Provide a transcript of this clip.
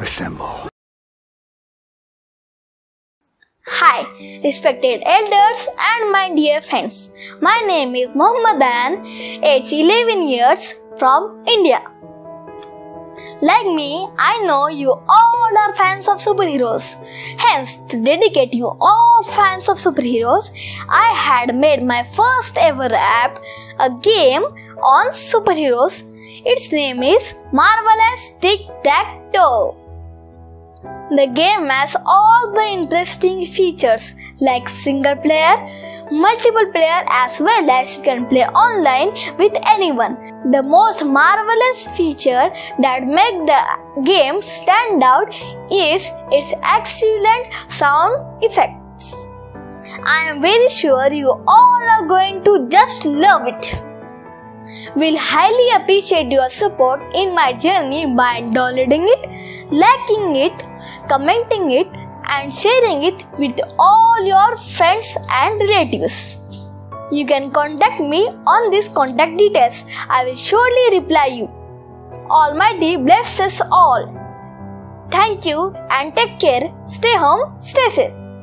Assemble. Hi, respected elders and my dear friends. My name is Mohammedan, age 11 years from India. Like me, I know you all are fans of superheroes. Hence, to dedicate you all fans of superheroes, I had made my first ever app, a game on superheroes. Its name is Marvelous Tic-Tac-Toe. The game has all the interesting features like single player, multiple player, as well as you can play online with anyone. The most marvelous feature that makes the game stand out is its excellent sound effects. I am very sure you all are going to just love it. We'll highly appreciate your support in my journey by downloading it, liking it, commenting it, and sharing it with all your friends and relatives. You can contact me on these contact details. I will surely reply you. Almighty bless us all. Thank you and take care. Stay home, stay safe.